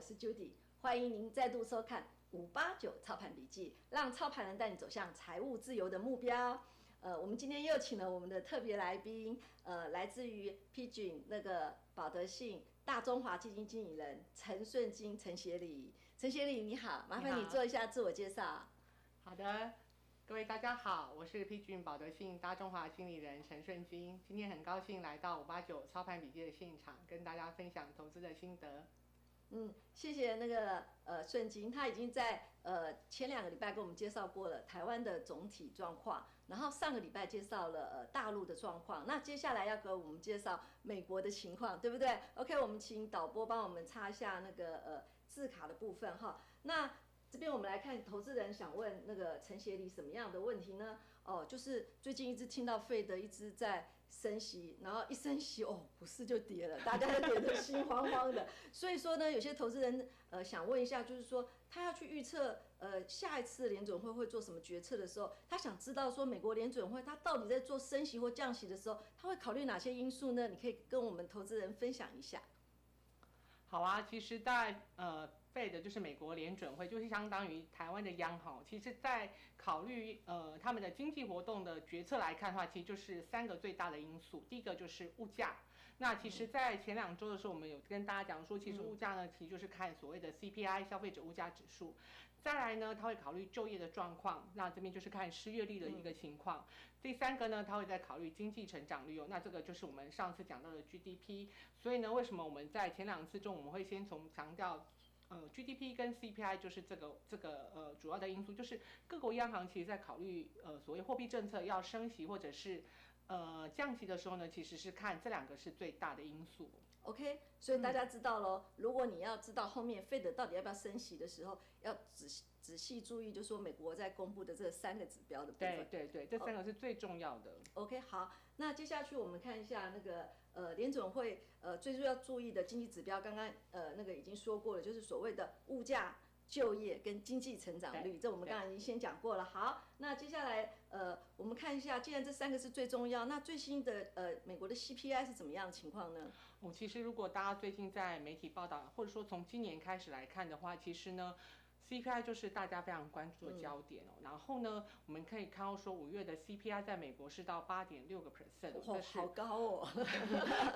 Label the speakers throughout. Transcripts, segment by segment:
Speaker 1: 是 Judy， 欢迎您再度收看589操盘笔记，让操盘人带你走向财务自由的目标。我们今天又请了我们的特别来宾，来自于 P-Gym 那个保德信大中华基金经理人陈顺金陈协理。陈协理你好，麻烦你做一下自我介绍。
Speaker 2: 好的，各位大家好，我是 P-Gym 保德信大中华经理人陈顺金，今天很高兴来到589操盘笔记的现场，跟大家分享投资的心得。
Speaker 1: 谢谢那个顺金，他已经在前2个礼拜跟我们介绍过了台湾的总体状况，然后上个礼拜介绍了大陆的状况，那接下来要给我们介绍美国的情况，对不对 ？OK， 我们请导播帮我们插一下那个字卡的部分哈。那这边我们来看，投资人想问那个陈协理什么样的问题呢？就是最近一直听到Fed一直在升息，然后一升息股市就跌了，大家都跌得心慌慌的。所以说呢，有些投资人想问一下，就是说他要去预测下一次联准会会做什么决策的时候，他想知道说美国联准会他到底在做升息或降息的时候，他会考虑哪些因素呢？你可以跟我们投资人分享一下。
Speaker 2: 好啊，其实在Fed 就是美国联准会，就是相当于台湾的央行。其实，在考虑他们的经济活动的决策来看的话，其实就是3个最大的因素。第一个就是物价。那其实，在前2周的时候，我们有跟大家讲说，其实物价呢，其实就是看所谓的 CPI 消费者物价指数。再来呢，他会考虑就业的状况，那这边就是看失业率的一个情况。第3个呢，他会再考虑经济成长率那这个就是我们上次讲到的 GDP。所以呢，为什么我们在前2次中，我们会先从强调GDP 跟 CPI 就是这个主要的因素，就是各国央行其实在考虑所谓货币政策要升息或者是降息的时候呢，其实是看这2个是最大的因素。
Speaker 1: OK， 所以大家知道咯，如果你要知道后面Fed到底要不要升息的时候，要仔细注意，就是说美国在公布的这3个指标的部分。
Speaker 2: 对，这3个是最重要的。
Speaker 1: OK， 好，那接下去我们看一下那个联准会最重要注意的经济指标，刚刚那个已经说过了，就是所谓的物价、就业跟经济成长率，这我们刚才已经先讲过了。好，那接下来我们看一下，既然这3个是最重要，那最新的美国的 CPI 是怎么样的情况呢？
Speaker 2: 其实如果大家最近在媒体报道，或者说从今年开始来看的话，其实呢CPI 就是大家非常关注的焦点然后呢，我们可以看到说5月的 CPI 在美国是到8.6%，
Speaker 1: 好高哦！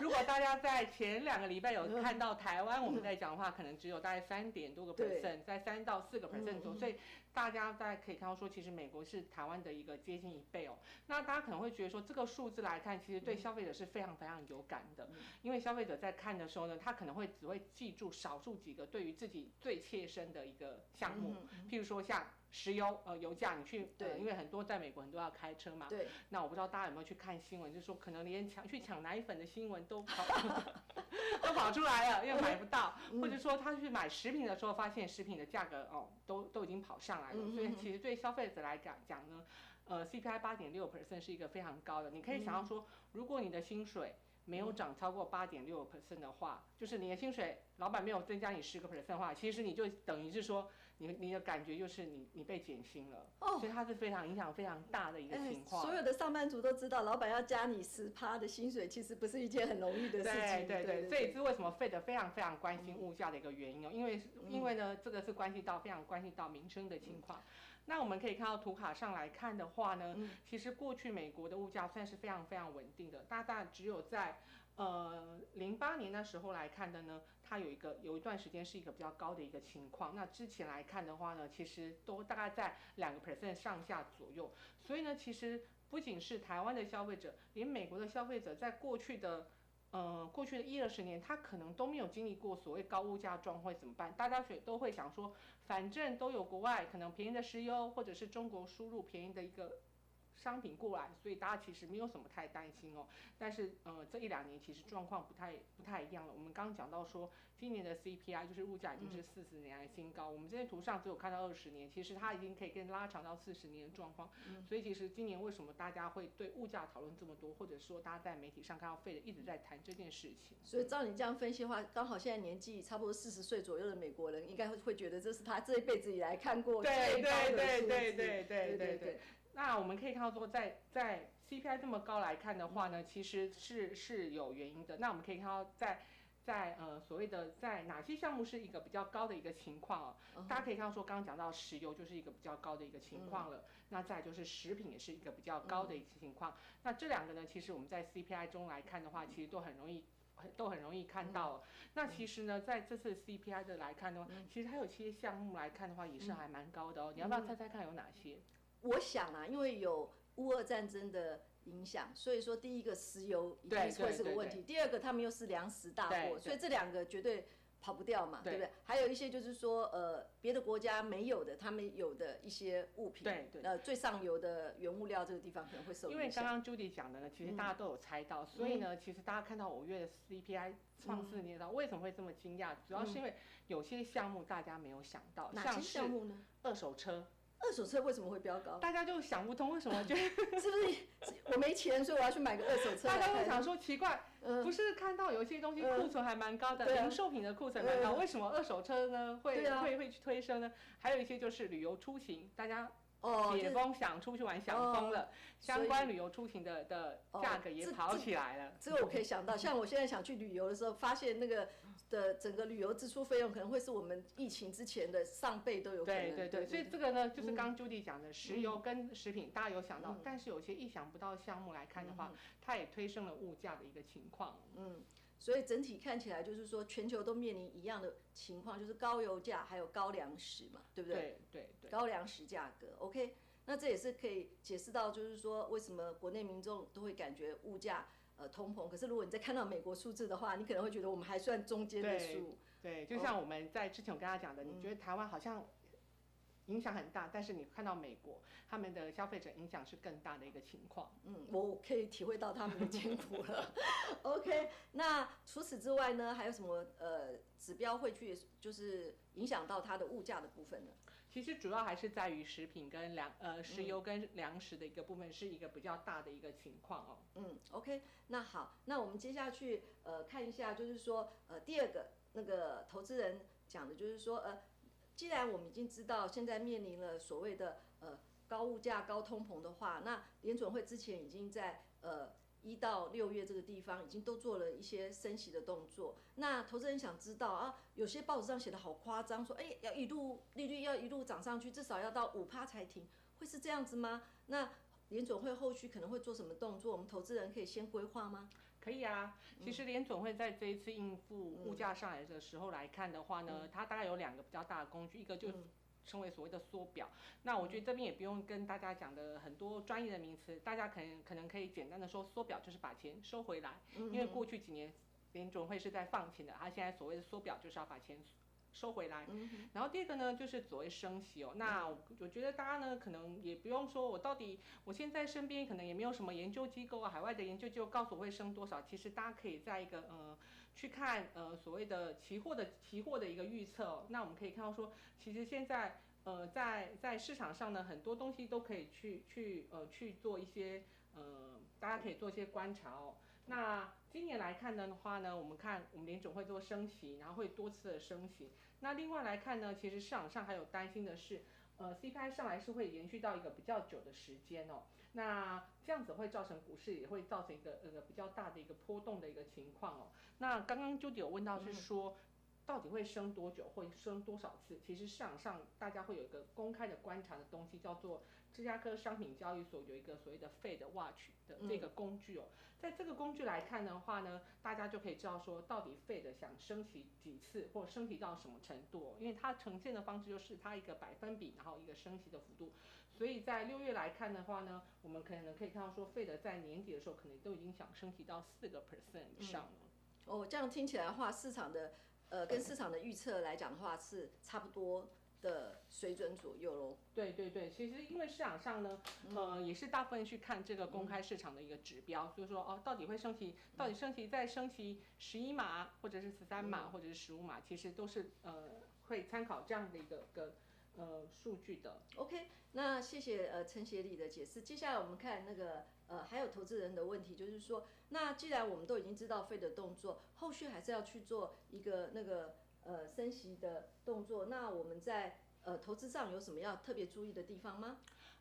Speaker 2: 如果大家在前2个礼拜有看到台湾我们在讲的话，可能只有大概3点多个%，在3到4个%左右，所以大家可以看到说，其实美国是台湾的一个接近1倍那大家可能会觉得说，这个数字来看，其实对消费者是非常非常有感的，因为消费者在看的时候呢，他可能只会记住少数几个对于自己最切身的一个项目，譬如说像石油油价，你去因为很多在美国很多要开车嘛，
Speaker 1: 对，
Speaker 2: 那我不知道大家有没有去看新闻，就是说可能连去抢奶粉的新闻都跑出来了，因为买不到，或者说他去买食品的时候，发现食品的价格都已经跑上来了，所以其实对消费者来讲呢，CPI 8.6% 是一个非常高的，你可以想象说，如果你的薪水没有涨超过8.6% 的话，就是你的薪水老板没有增加你10% 的话，其实你就等于是说你的感觉就是你被减薪了，所以它是非常影响非常大的一个情况。
Speaker 1: 所有的上班族都知道，老板要加你10%的薪水，其实不是一件很容易的事情。
Speaker 2: 对，这也是为什么 Fed 非常非常关心物价的一个原因因为呢，这个是非常关系到民生的情况。那我们可以看到图卡上来看的话呢，其实过去美国的物价算是非常非常稳定的，大概只有在08年那时候来看的呢，它有一段时间是一个比较高的一个情况。那之前来看的话呢，其实都大概在2% 上下左右。所以呢，其实不仅是台湾的消费者，连美国的消费者在过去的10-20年，他可能都没有经历过所谓高物价状况，会怎么办？大家都会想说，反正都有国外可能便宜的石油，或者是中国输入便宜的一个商品过来，所以大家其实没有什么太担心但是这1-2年其实状况不太一样了。我们刚刚讲到说，今年的 CPI 就是物价已经是40年来新高，我们这些图上只有看到20年，其实它已经可以跟拉长到40年的状况。所以其实今年为什么大家会对物价讨论这么多，或者说大家在媒体上看到Fed一直在谈这件事情。
Speaker 1: 所以照你这样分析的话，刚好现在年纪差不多40岁左右的美国人，应该会觉得这是他这一辈子以来看过最高的数字。对。
Speaker 2: 那我们可以看到说在 CPI 这么高来看的话呢，其实是有原因的。那我们可以看到在所谓的在哪些项目是一个比较高的一个情况哦。大家可以看到说，刚刚讲到石油就是一个比较高的一个情况了，那再就是食品也是一个比较高的一个情况。那这两个呢，其实我们在 CPI 中来看的话，其实都很容易看到。那其实呢，在这次 CPI 的来看的话，其实还有一些项目来看的话，也是还蛮高的哦。你要不要猜猜看有哪些？
Speaker 1: 我想啊，因为有乌俄战争的影响，所以说第一个石油一定会是个问题，第二个他们又是粮食大国，所以这两个绝对跑不掉嘛，对不对？还有一些就是说别的国家没有的，他们有的一些物品，最上游的原物料这个地方可能会受影响。
Speaker 2: 因为刚刚 Judy 讲的呢，其实大家都有猜到，所以呢，其实大家看到5月的 CPI 创4年高，为什么会这么惊讶？主要是因为有些项目大家没有想到，
Speaker 1: 哪些项目呢？
Speaker 2: 二手车。
Speaker 1: 二手车为什么会飙高？
Speaker 2: 大家就想不通为什么，
Speaker 1: 是不是我没钱，所以我要去买个二手车？
Speaker 2: 大家会想说奇怪，不是看到有一些东西库存还蛮高的，零售品的库存蛮高，为什么二手车呢会去推升呢？还有一些就是旅游出行，大家解封想出去玩想疯了，相关旅游出行的价格也跑起来了。
Speaker 1: 这个我可以想到，像我现在想去旅游的时候，发现那个的整个旅游支出费用可能会是我们疫情之前的上倍都有可能。
Speaker 2: 对，所以这个呢，就是刚 Judy 讲的石油跟食品，大家有想到，但是有些意想不到的项目来看的话，它也推升了物价的一个情况。
Speaker 1: 所以整体看起来就是说，全球都面临一样的情况，就是高油价还有高粮食嘛，对不对？
Speaker 2: 对。
Speaker 1: 高粮食价格 ，OK， 那这也是可以解释到，就是说为什么国内民众都会感觉物价通膨，可是如果你再看到美国数字的话，你可能会觉得我们还算中间的数。
Speaker 2: 对，就像我们在之前我跟他讲的，你觉得台湾好像影响很大，但是你看到美国他们的消费者影响是更大的一个情况。
Speaker 1: 我可以体会到他们的艰苦了。OK， 那除此之外呢，还有什么指标会去就是影响到它的物价的部分呢？
Speaker 2: 其实主要还是在于食品跟石油跟粮食的一个部分是一个比较大的一个情况哦。
Speaker 1: OK， 那好，那我们接下去看一下，就是说第二个那个投资人讲的就是说既然我们已经知道现在面临了所谓的高物价、高通膨的话，那联准会之前已经在1到6月这个地方已经都做了一些升息的动作。那投资人想知道啊，有些报纸上写的好夸张，说要利率要一路涨上去，至少要到5%才停，会是这样子吗？那联准会后续可能会做什么动作？我们投资人可以先规划吗？
Speaker 2: 可以啊，其实联准会在这一次应付物价上来的时候来看的话呢，它大概有2个比较大的工具，一个就称为所谓的缩表。那我觉得这边也不用跟大家讲的很多专业的名词，大家可能可以简单的说，缩表就是把钱收回来，因为过去几年联准会是在放钱的，它现在所谓的缩表就是要把钱收回来。然后第二个呢，就是所谓升息哦。那我觉得大家呢，可能也不用说我现在身边可能也没有什么研究机构啊，海外的研究机构告诉我会升多少。其实大家可以在一个去看所谓的期货的一个预测哦。那我们可以看到说，其实现在在市场上呢，很多东西都可以去做一些大家可以做一些观察哦。那今年来看的话呢，我们联准会做升息，然后会多次的升息。那另外来看呢，其实市场上还有担心的是，CPI 上来是会延续到一个比较久的时间哦。那这样子会造成股市也会造成一个比较大的一个波动的一个情况哦。那刚刚Judy有问到是说，到底会升多久，会升多少次？其实市场上大家会有一个公开的观察的东西，叫做芝加哥商品交易所有一个所谓的 Fed Watch 的这个工具哦。在这个工具来看的话呢，大家就可以知道说，到底 Fed 想升息几次，或升息到什么程度哦。因为它呈现的方式就是它一个百分比，然后一个升息的幅度。所以在6月来看的话呢，我们可能可以看到说，Fed 在年底的时候可能都已经想升息到4%以上了。
Speaker 1: 这样听起来的话，市场的跟市场的预测来讲的话是差不多的水准左右咯。
Speaker 2: 对，其实因为市场上呢，也是大部分去看这个公开市场的一个指标，就是说到底会升息，再升息11码，或者是13码，或者是15码，其实都是会参考这样的一个数据的。
Speaker 1: OK， 那谢谢陈协理的解释。接下来我们看那个还有投资人的问题，就是说，那既然我们都已经知道Fed的动作，后续还是要去做一个那个升息的动作，那我们在投资上有什么要特别注意的地方吗？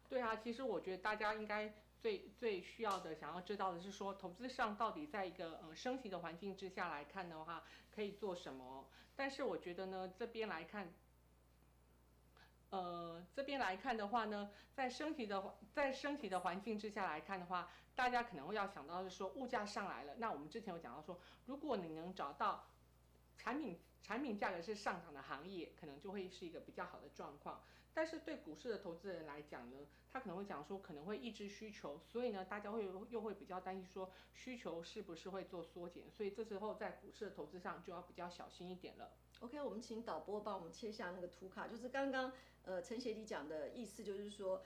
Speaker 2: 对啊，其实我觉得大家应该最需要的、想要知道的是说，投资上到底在一个升息的环境之下来看的话，可以做什么？但是我觉得呢，这边来看的话呢，在升息的环境之下来看的话，大家可能会要想到的是说，物价上来了。那我们之前有讲到说，如果你能找到产品价格是上涨的行业，可能就会是一个比较好的状况。但是对股市的投资人来讲呢，他可能会讲说可能会抑制需求，所以呢，大家又会比较担心说需求是不是会做缩减，所以这时候在股市的投资上就要比较小心一点了。
Speaker 1: OK， 我们请导播帮我们切下那个图卡，就是刚刚陈协理讲的意思，就是说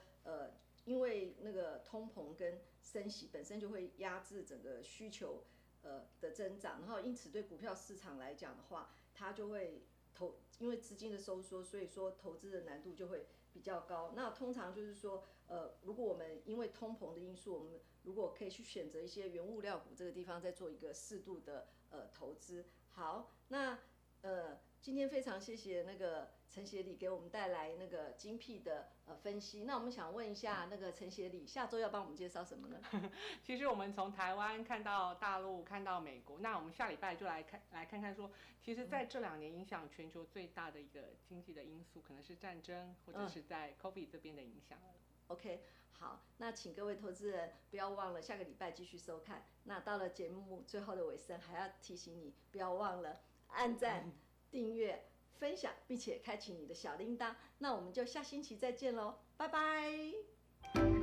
Speaker 1: 因为那个通膨跟升息本身就会压制整个需求的增长，然后因此对股票市场来讲的话，它就会因为资金的收缩，所以说投资的难度就会比较高。那通常就是说，如果我们因为通膨的因素，我们如果可以去选择一些原物料股这个地方，再做一个适度的投资。好，那今天非常谢谢那个陈协理给我们带来那个精辟的分析。那我们想问一下那个陈协理，下周要帮我们介绍什么呢？
Speaker 2: 其实我们从台湾看到大陆，看到美国，那我们下礼拜就来看看说，其实在这2年影响全球最大的一个经济的因素，可能是战争，或者是在 COVID 这边的影响了。
Speaker 1: OK， 好，那请各位投资人不要忘了下个礼拜继续收看。那到了节目最后的尾声，还要提醒你不要忘了按赞、订阅、分享，并且开启你的小铃铛。那我们就下星期再见喽，拜拜。